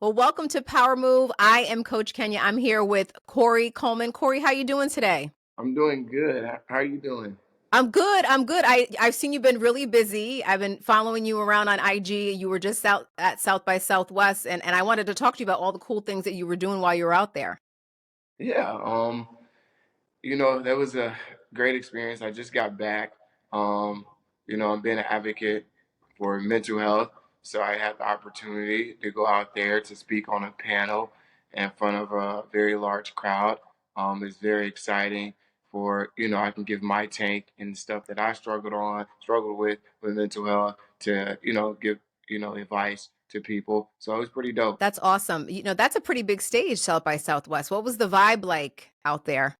Well, welcome to Power Move. I am Coach Kenya. I'm here with Corey Coleman. Corey, how you doing today? I'm doing good. How are you doing? I'm good. I'm good. I've seen you've been really busy. I've been following you around on IG. You were just out at South by Southwest, and I wanted to talk to you about all the cool things that you were doing while you were out there. Yeah, that was a great experience. I just got back. Um, I'm being an advocate for mental health, so I had the opportunity to go out there to speak on a panel in front of a very large crowd. It's very exciting I can give my take and stuff that I struggled with mental health to, give, advice to people. So it was pretty dope. That's awesome. That's a pretty big stage, South by Southwest. What was the vibe like out there?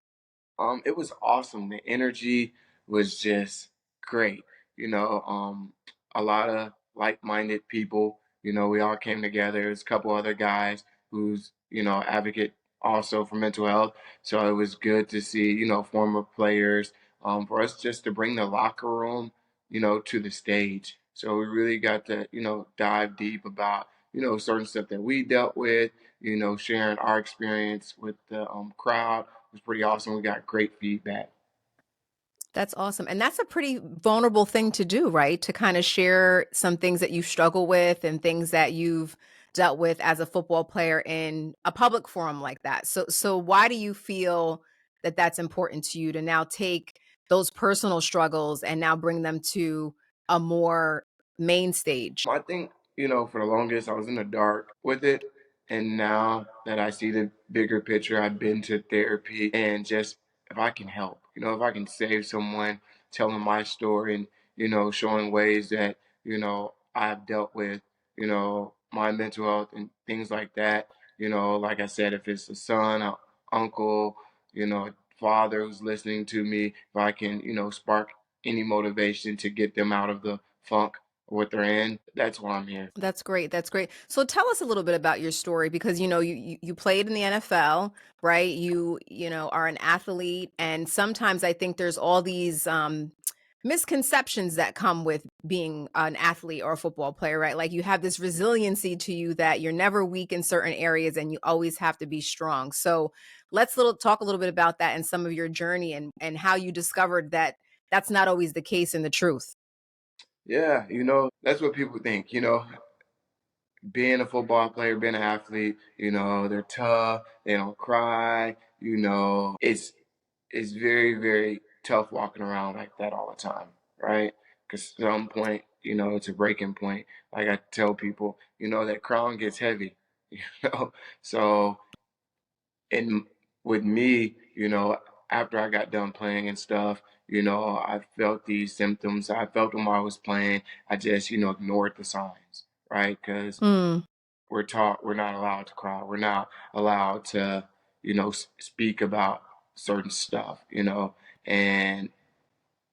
It was awesome. The energy was just great. A lot of like-minded people. We all came together. There's a couple other guys who's, advocate also for mental health. So it was good to see, former players, for us just to bring the locker room, to the stage. So we really got to, dive deep about, certain stuff that we dealt with, sharing our experience with the crowd was pretty awesome. We got great feedback. That's awesome. And that's a pretty vulnerable thing to do, right? To kind of share some things that you struggle with and things that you've dealt with as a football player in a public forum like that. So why do you feel that that's important to you to now take those personal struggles and now bring them to a more main stage? I think, for the longest, I was in the dark with it. And now that I see the bigger picture, I've been to therapy and just if I can help, if I can save someone, telling my story and, showing ways that, I've dealt with, my mental health and things like that. Like I said, if it's a son, a uncle, a father who's listening to me, if I can, spark any motivation to get them out of the funk what they're in. That's why I'm here. That's great. That's great. So tell us a little bit about your story because you played in the NFL, right? You are an athlete, and sometimes I think there's all these misconceptions that come with being an athlete or a football player, right? Like you have this resiliency to you that you're never weak in certain areas and you always have to be strong. So let's little talk a little bit about that and some of your journey and how you discovered that that's not always the case in the truth. Yeah, that's what people think, being a football player, being an athlete, they're tough, they don't cry, it's very, very tough walking around like that all the time, right? Because some point, it's a breaking point. Like I tell people, that crown gets heavy, you know. So and with me, after I got done playing and stuff, I felt these symptoms. I felt them while I was playing. I just, ignored the signs, right? Because Mm, we're taught we're not allowed to cry. We're not allowed to, speak about certain stuff, And,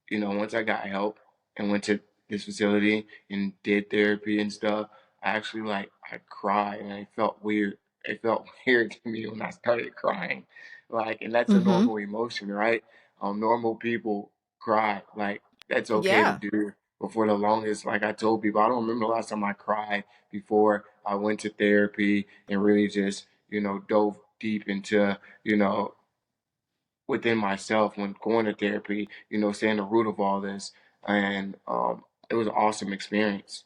once I got help and went to this facility and did therapy and stuff, I actually I cried and it felt weird. It felt weird to me when I started crying. And that's a mhm. normal emotion, right? Normal people cry. That's okay to Yeah. do. But for the longest, like I told people, I don't remember the last time I cried before I went to therapy and really just, dove deep into, within myself when going to therapy, seeing the root of all this. And it was an awesome experience.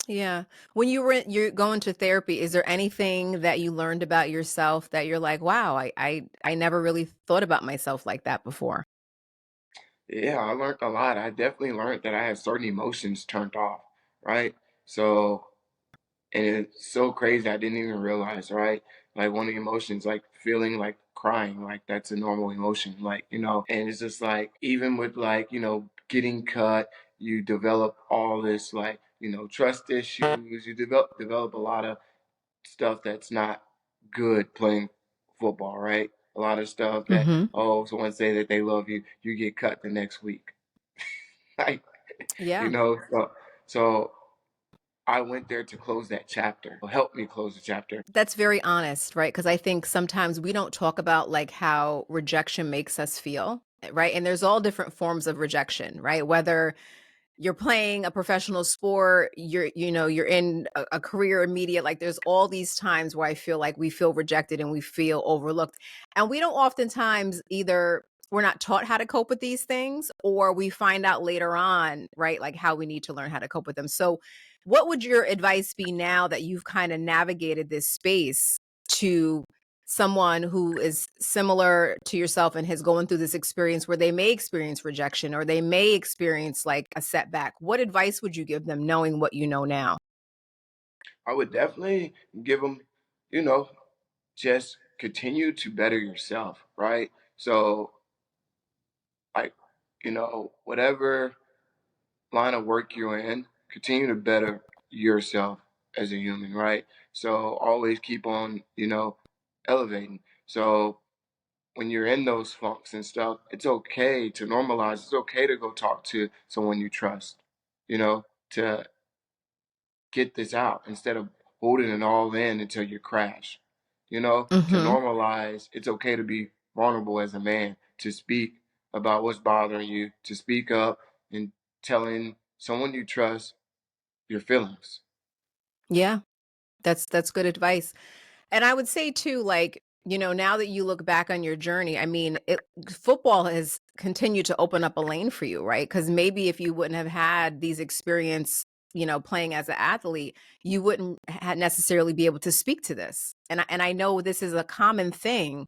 Yeah. When you're going to therapy, is there anything that you learned about yourself that you're like, wow, I never really thought about myself like that before? Yeah, I learned a lot. I definitely learned that I had certain emotions turned off, right? So, and it's so crazy, I didn't even realize, right? Like one of the emotions, like feeling like crying, like that's a normal emotion, and it's just like, even with getting cut, you develop all this, trust issues, you develop a lot of stuff that's not good playing football, right? A lot of stuff that, Mhm. oh, someone say that they love you, you get cut the next week. Like, you Yeah. know, so, so I went there to close that chapter. Help me close the chapter. That's very honest, right? Because I think sometimes we don't talk about like how rejection makes us feel, right? And there's all different forms of rejection, right? Whether you're playing a professional sport, you're in a career in media. Like there's all these times where I feel like we feel rejected and we feel overlooked. And we don't oftentimes either we're not taught how to cope with these things or we find out later on, right? Like how we need to learn how to cope with them. So what would your advice be now that you've kind of navigated this space to someone who is similar to yourself and has gone through this experience where they may experience rejection or they may experience like a setback? What advice would you give them knowing what you know now? I would definitely give them, you know, just continue to better yourself, right? So, like, whatever line of work you're in, continue to better yourself as a human, right? So, always keep on, elevating. So, when you're in those funks and stuff, it's okay to normalize. It's okay to go talk to someone you trust, to get this out instead of holding it all in until you crash. To Mhm. normalize, it's okay to be vulnerable as a man, to speak about what's bothering you, to speak up and telling someone you trust your feelings. Yeah, that's good advice. And I would say too, like, now that you look back on your journey, I mean, football has continued to open up a lane for you, right? Because maybe if you wouldn't have had these experience, playing as an athlete, you wouldn't necessarily be able to speak to this. And I know this is a common thing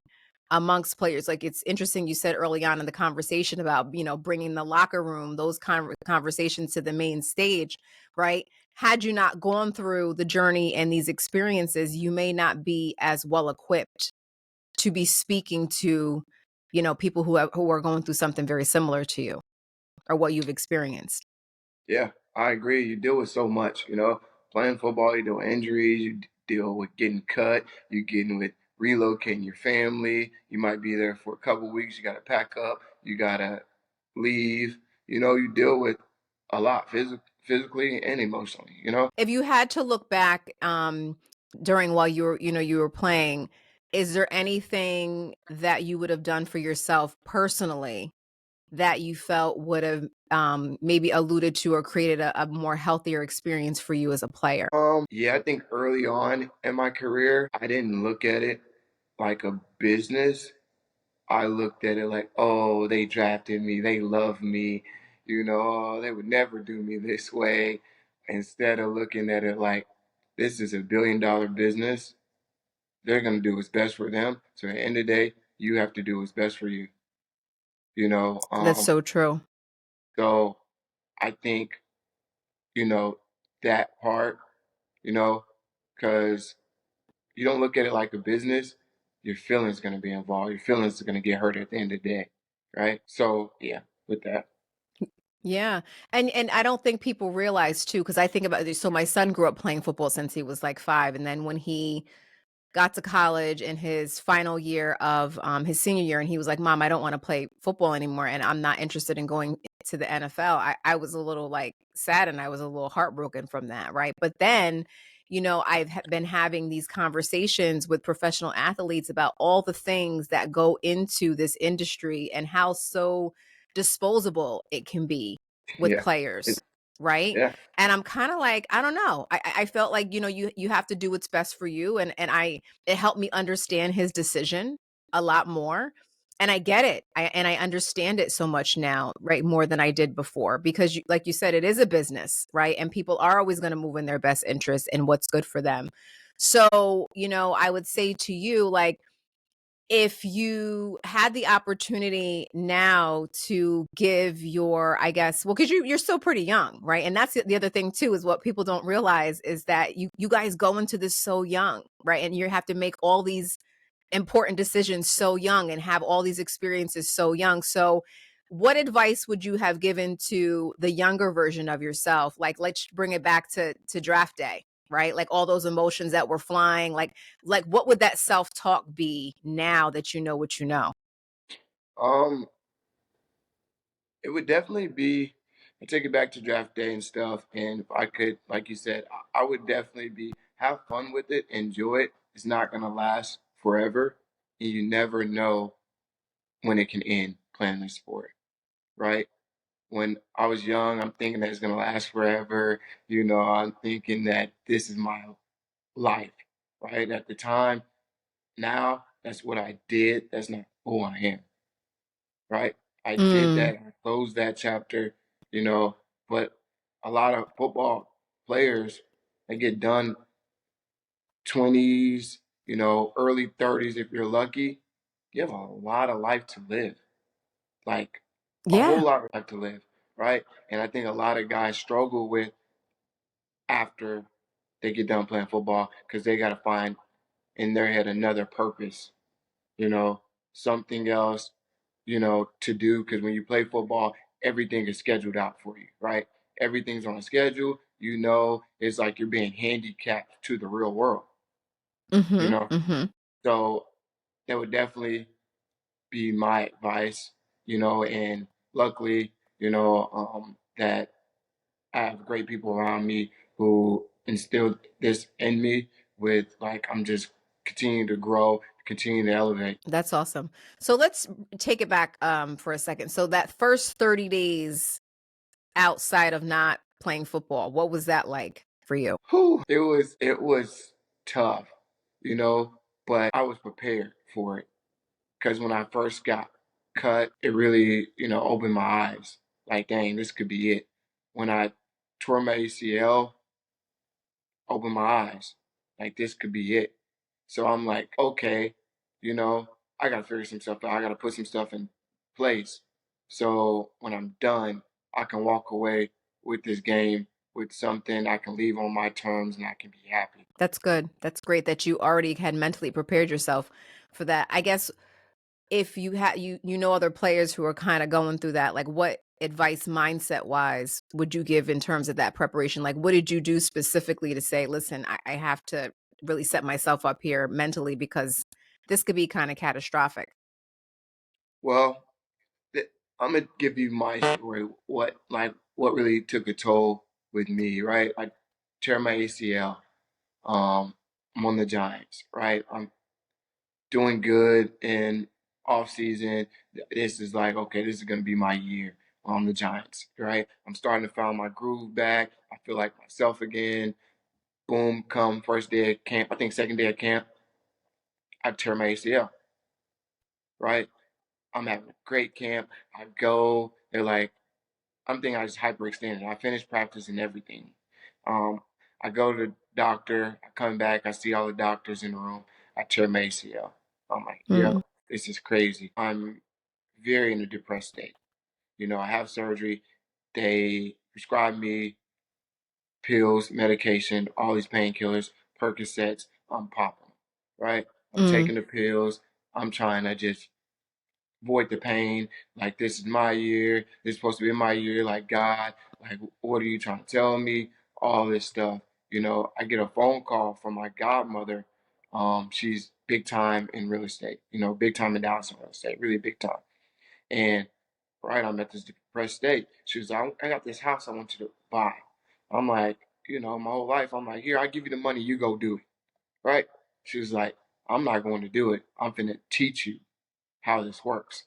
amongst players. Like it's interesting you said early on in the conversation about bringing the locker room, those conversations to the main stage, right? Had you not gone through the journey and these experiences, you may not be as well equipped to be speaking to, people who are going through something very similar to you or what you've experienced. Yeah, I agree. You deal with so much, playing football, you deal with injuries, you deal with getting cut, you getting with relocating your family. You might be there for a couple weeks. You got to pack up. You got to leave. You deal with a lot physically and emotionally. If you had to look back during while you were playing, is there anything that you would have done for yourself personally that you felt would have maybe alluded to or created a more healthier experience for you as a player? Yeah, I think early on in my career, I didn't look at it like a business. I looked at it like, oh, they drafted me, they love me, oh, they would never do me this way. Instead of looking at it like, this is $1 billion business, they're going to do what's best for them. So at the end of the day, you have to do what's best for you, you know. That's Um, so true. so I think, you know, that part, you know, because you don't look at it like a business, your feelings going to be involved. Your feelings are going to get hurt at the end of the day, right? So yeah, with that. Yeah. And I don't think people realize too, because I think about this. So my son grew up playing football since he was like 5. And then when he got to college in his final year of his senior year, and he was like, Mom, I don't want to play football anymore. And I'm not interested in going to the NFL. I was a little like sad and I was a little heartbroken from that. Right. But then, I've been having these conversations with professional athletes about all the things that go into this industry and how so disposable it can be with Yeah. players. It's, Right. yeah. And I'm kind of like, I don't know. I felt like, you have to do what's best for you. And it helped me understand his decision a lot more. And I get it. I understand it so much now, right? More than I did before, because like you said, it is a business, right? And people are always going to move in their best interest and what's good for them. So, I would say to you, like, if you had the opportunity now to give your, I guess, well, because you're still pretty young, right? And that's the other thing too, is what people don't realize is that you guys go into this so young, right? And you have to make all these important decisions so young and have all these experiences so young. So what advice would you have given to the younger version of yourself? Like, let's bring it back to draft day, right? Like all those emotions that were flying, like what would that self-talk be now that you know what you know? Um, it would definitely be. I take it back to draft day and stuff. And if I could, like you said, I would definitely be have fun with it, enjoy it. It's not gonna last forever, and you never know when it can end playing the sport, right? when I was young, I'm thinking that it's gonna last forever. You know, I'm thinking that this is my life, right? At the time, now that's what I did. That's not who I am, right? I did Mm. that. I closed that chapter, you know. But a lot of football players, they get done 20s, you know, early 30s if you're lucky. You have a lot of life to live, like a whole Yeah. lot of life to live, right? And I think a lot of guys struggle with after they get done playing football because they got to find in their head another purpose, you know, something else, you know, to do. Because when you play football, everything is scheduled out for you, right? Everything's on a schedule. You know, it's like you're being handicapped to the real world, you Mhm. know. Mhm. So that would definitely be my advice, you know, and luckily, you know, that I have great people around me who instilled this in me with like I'm just continuing to grow, continue to elevate. That's awesome. So let's take it back for a second. So that first 30 days outside of not playing football, what was that like for you? Whew, it was tough, you know, but I was prepared for it because when I first got cut, it really, you know, opened my eyes. Like, dang, this could be it. When I tore my ACL, opened my eyes. Like this could be it. So I'm like, okay, you know, I gotta figure some stuff out. I gotta put some stuff in place. So when I'm done, I can walk away with this game with something I can leave on my terms and I can be happy. That's good. That's great that you already had mentally prepared yourself for that. I guess if you had you know other players who are kind of going through that, like what advice mindset wise would you give in terms of that preparation? Like what did you do specifically to say, listen, I have to really set myself up here mentally because this could be kind of catastrophic. Well, I'm gonna give you my story. What really took a toll with me, right? I tear my ACL. I'm on the Giants, right? I'm doing good in off season. This is like, okay, this is gonna be my year on the Giants, right? I'm starting to find my groove back. I feel like myself again. Boom, come first day of camp. I think second day of camp, I tear my ACL, right? I'm having a great camp. I go, they're like, I'm thinking I just hyperextended. I finished practice and everything. Um, I go to the doctor, I come back, I see all the doctors in the room. I tear my ACL. I'm like, yo, Mm. this is crazy. I'm very in a depressed state. You know, I have surgery. They prescribe me pills, medication, all these painkillers, Percocets. I'm popping, right? I'm Mm. taking the pills. I'm trying to just avoid the pain. Like, this is my year. This is supposed to be my year. Like, God, like, what are you trying to tell me? All this stuff. You know, I get a phone call from my godmother. She's big time in real estate, you know, big time in Dallas in real estate, really big time. And right, I'm at this depressed state. She was like, I got this house I want you to buy. I'm like, you know, my whole life, I'm like, here, I give you the money, you go do it. Right? She was like, I'm not going to do it. I'm finna teach you how this works.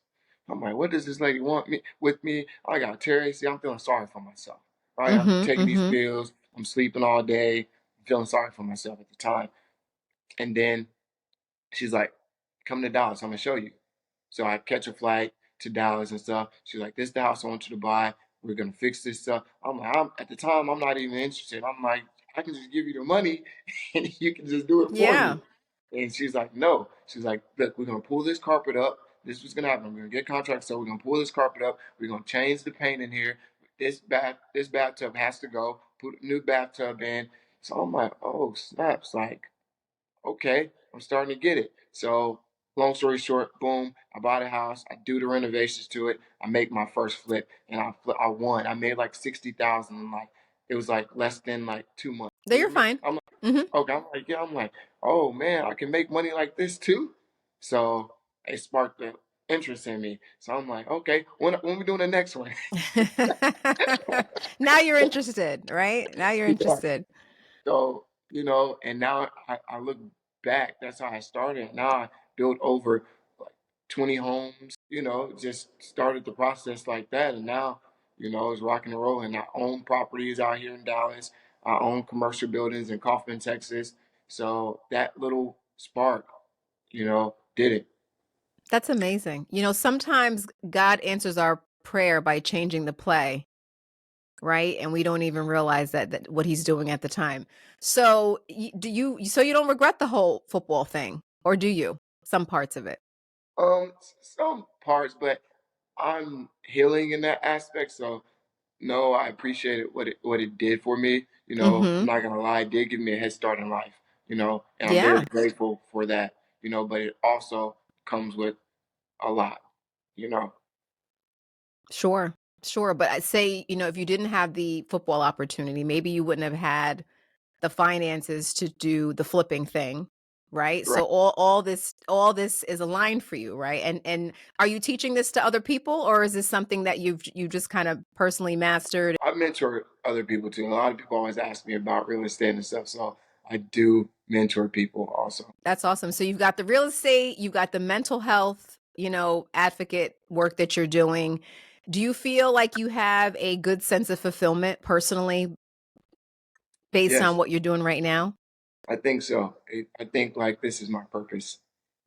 I'm like, what does this lady want me with me? I got Terry. See, I'm feeling sorry for myself. Right? I'm Mhm. taking these Mhm. pills. I'm sleeping all day. I'm feeling sorry for myself at the time. And then she's like, come to Dallas. I'm gonna show you. So I catch a flight to Dallas and stuff. She's like, this is the house I want you to buy. We're gonna fix this stuff. I'm like, at the time, I'm not even interested. I'm like, I can just give you the money and you can just do it for me. Yeah. And she's like, no. She's like, look, we're gonna pull this carpet up. This is what's gonna happen. We're gonna get contracts, so we're gonna pull this carpet up. We're gonna change the paint in here. This bathtub has to go. Put a new bathtub in. So I'm like, oh snaps! Like, okay, I'm starting to get it. So long story short, boom, I bought a house. I do the renovations to it. I make my first flip, and I won. I made like 60,000 in like it was like less than like 2 months. No, You you're hear me? fine. I'm like, Mhm. okay. I'm like, yeah. I'm like, oh man, I can make money like this too. So it sparked the interest in me. So I'm like, okay, when we doing the next one? Now you're interested, right? Now you're Yeah. interested. So, you know, and now I look back, that's how I started. Now I built over like 20 homes, you know, just started the process like that. And now You know, it's rocking and rolling. I own properties out here in Dallas. I own commercial buildings in Kaufman, Texas. So that little spark, did it. That's amazing. Sometimes God answers our prayer by changing the play, right? And we don't even realize that what he's doing at the time. So, so you don't regret the whole football thing, or do you? Some parts of it. Some parts, but I'm healing in that aspect. So no, I appreciated what it did for me. I'm Mhm. not gonna lie, it did give me a head start in life. And I'm very Yeah, grateful for that. But it also comes with a lot. You know, sure. Sure, but I say, if you didn't have the football opportunity, maybe you wouldn't have had the finances to do the flipping thing, right? right? So all this is aligned for you, right? And are you teaching this to other people, or is this something that you just kind of personally mastered? I mentor other people too. A lot of people always ask me about real estate and stuff, so I do mentor people also. That's awesome. So you've got the real estate, you've got the mental health, advocate work that you're doing. Do you feel like you have a good sense of fulfillment personally based on Yes, what you're doing right now? I think so. I think like this is my purpose,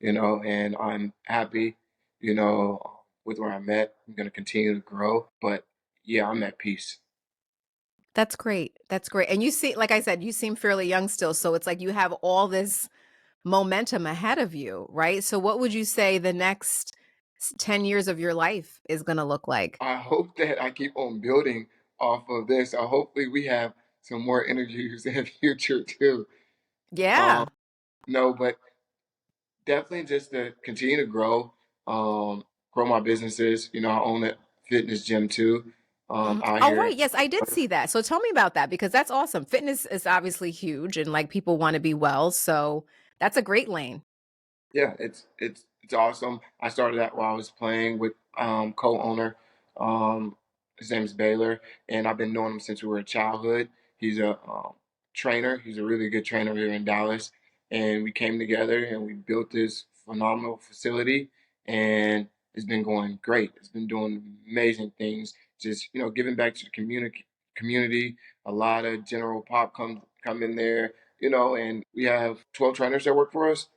and I'm happy, with where I'm at. I'm gonna continue to grow, but yeah, I'm at peace. That's great. That's great. And you see, like I said, you seem fairly young still. So it's like you have all this momentum ahead of you, right? So what would you say the next 10 years of your life is going to look like? I hope that I keep on building off of this. Hopefully we have some more interviews in the future too. Um, Yeah. no, but definitely just to continue to grow my businesses. I own a fitness gym too, Mhm. out Oh, here. right. Yes, I did see that. So tell me about that because that's awesome. Fitness is obviously huge and like people want to be well. So that's a great lane. Yeah, it's awesome. I started that while I was playing with co-owner. Um, his name is Baylor, and I've been knowing him since we were a childhood. He's a trainer. He's a really good trainer here in Dallas, and we came together and we built this phenomenal facility, and it's been going great. It's been doing amazing things. Just giving back to the community. A lot of general pop come in there, and we have 12 trainers that work for us.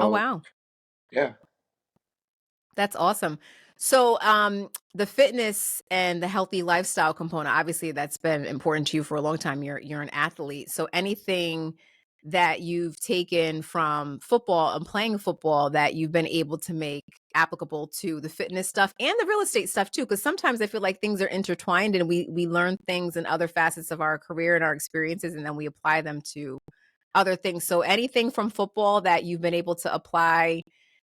Oh, So wow. yeah, That's awesome. So, the fitness and the healthy lifestyle component, obviously that's been important to you for a long time. You're an athlete. So anything that you've taken from football and playing football that you've been able to make applicable to the fitness stuff and the real estate stuff too, because sometimes I feel like things are intertwined and we learn things in other facets of our career and our experiences, and then we apply them to other things. So anything from football that you've been able to apply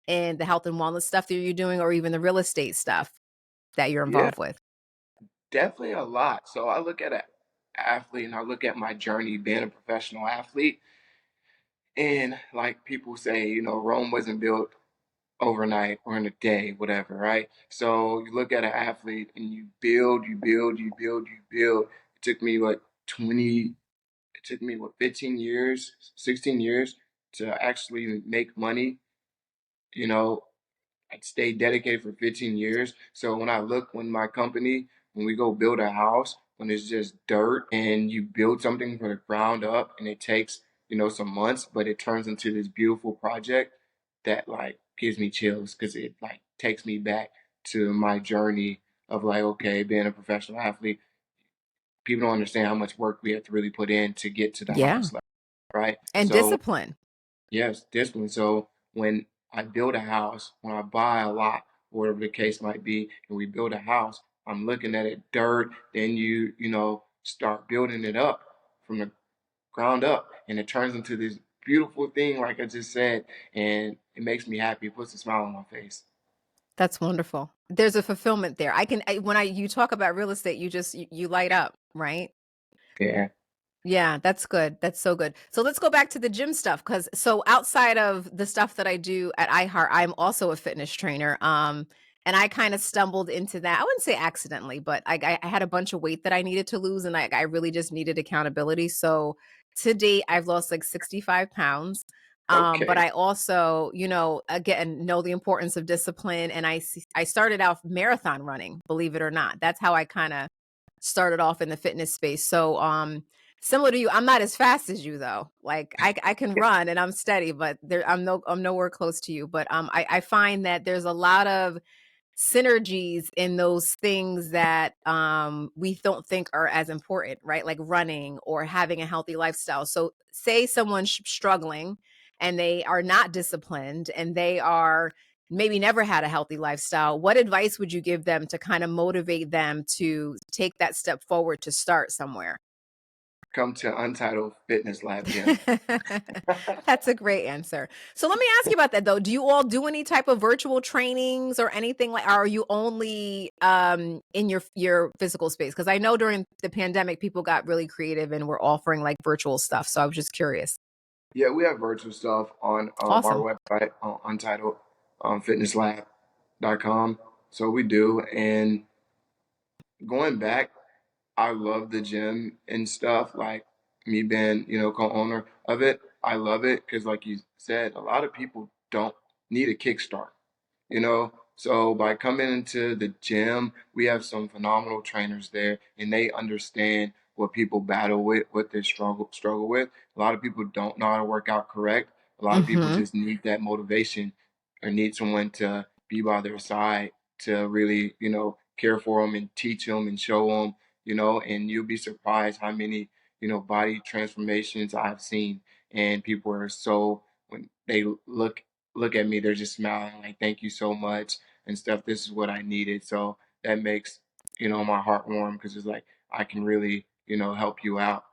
in the health and wellness stuff that you're doing or even the real estate stuff that you're yeah, involved with? definitely a lot. So I look at an athlete and I look at my journey being a professional athlete. And like people say, Rome wasn't built overnight or in a day, whatever, right? So you look at an athlete and you build, you build, you build, you build. It took me what 20, it took me what 15 years, 16 years to actually make money, you know, I stayed dedicated for 15 years. So when my company, when we go build a house, when it's just dirt and you build something from the ground up and it takes, some months, but it turns into this beautiful project that like gives me chills because it like takes me back to my journey of like, okay, being a professional athlete, people don't understand how much work we have to really put in to get to the Yeah. highest level, right? And So discipline. yes, discipline. So when I build a house, when I buy a lot, whatever the case might be, and we build a house, I'm looking at it dirt, then start building it up from the ground up, and it turns into this beautiful thing, like I just said, and it makes me happy. It puts a smile on my face. That's wonderful. There's a fulfillment there. When you talk about real estate, you light up, right? Yeah. Yeah, that's good. That's so good. So let's go back to the gym stuff because so outside of the stuff that I do at iHeart, I'm also a fitness trainer. And I kind of stumbled into that. I wouldn't say accidentally, but I had a bunch of weight that I needed to lose, and I really just needed accountability. So to date, I've lost like 65 pounds. But Okay. I also, again, know the importance of discipline. And I started out marathon running, believe it or not. That's how I kind of started off in the fitness space. So, similar to you, I'm not as fast as you though. Like I can run and I'm steady, but I'm nowhere close to you. But I find that there's a lot of synergies in those things that we don't think are as important, right? Like running or having a healthy lifestyle. So, say someone's struggling and they are not disciplined and they are maybe never had a healthy lifestyle. What advice would you give them to kind of motivate them to take that step forward to start somewhere? Come to Untitled Fitness Lab Gym. That's a great answer. So let me ask you about that though. Do you all do any type of virtual trainings or anything like, are you only in your physical space? Because I know during the pandemic people got really creative and were offering like virtual stuff. So I was just curious. Yeah, we have virtual stuff on our Awesome. website, Untitled Fitnesslab.com. So we do. And going back, I love the gym and stuff. Like me being, co-owner of it, I love it because, like you said, a lot of people don't need a kickstart. So by coming into the gym, we have some phenomenal trainers there, and they understand what people battle with, what they struggle with. A lot of people don't know how to work out correct. A lot of people Mm-hmm. just need that motivation or need someone to be by their side to really, care for them and teach them and show them, and you'll be surprised how many, body transformations I've seen. And people are so, when they look at me, they're just smiling like, thank you so much and stuff. This is what I needed. So that makes, my heart warm because it's like, I can really, help you out.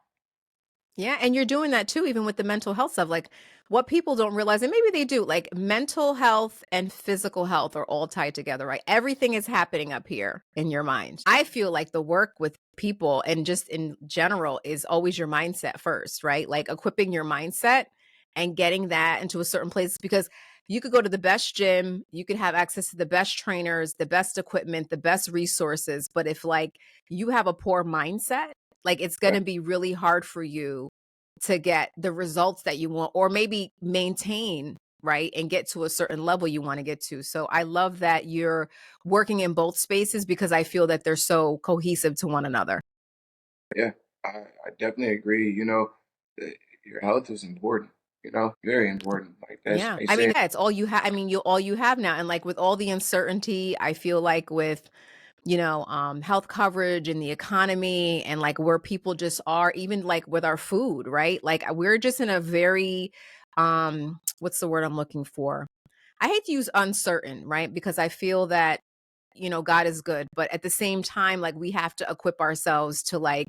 Yeah, and you're doing that too, even with the mental health stuff. Like what people don't realize, and maybe they do, like mental health and physical health are all tied together, right? Everything is happening up here in your mind. I feel like the work with people and just in general is always your mindset first, right? Like equipping your mindset and getting that into a certain place because you could go to the best gym, you could have access to the best trainers, the best equipment, the best resources. But if like you have a poor mindset, like it's going Yeah, to be really hard for you to get the results that you want or maybe maintain, right? And get to a certain level you want to get to. So I love that you're working in both spaces because I feel that they're so cohesive to one another. yeah, I definitely agree. Your health is important, very important. Like that's, Yeah. they I mean, say, yeah, it's all you have. I mean, you all you have now. And like with all the uncertainty, I feel like with health coverage and the economy and like where people just are, even like with our food, right? Like we're just in a very, what's the word I'm looking for? I hate to use uncertain, right? Because I feel that, God is good, but at the same time, like we have to equip ourselves to like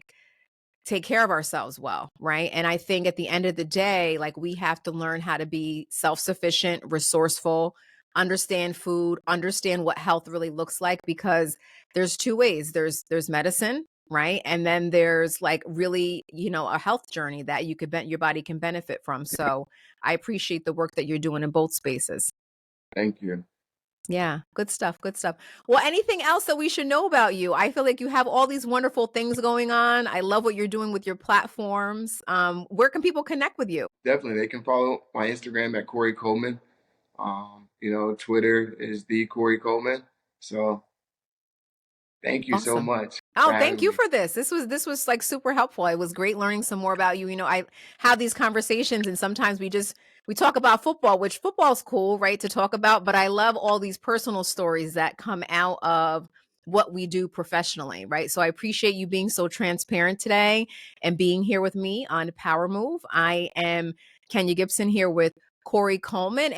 take care of ourselves well, right? And I think at the end of the day, like we have to learn how to be self-sufficient, resourceful, understand food, understand what health really looks like because there's two ways. There's medicine, right? And then there's like really, a health journey that your body can benefit from. So, I appreciate the work that you're doing in both spaces. thank you. Yeah, good stuff, good stuff. Well, anything else that we should know about you? I feel like you have all these wonderful things going on. I love what you're doing with your platforms. Where can people connect with you? Definitely, they can follow my Instagram at Corey Coleman. Twitter is the Corey Coleman. So thank you so Awesome. much for Oh, thank having you me. for this. This was like super helpful. It was great learning some more about you. I have these conversations and sometimes we talk about football, which football's cool, right, to talk about, but I love all these personal stories that come out of what we do professionally, right? So I appreciate you being so transparent today and being here with me on Power Move. I am Kenya Gibson here with Corey Coleman.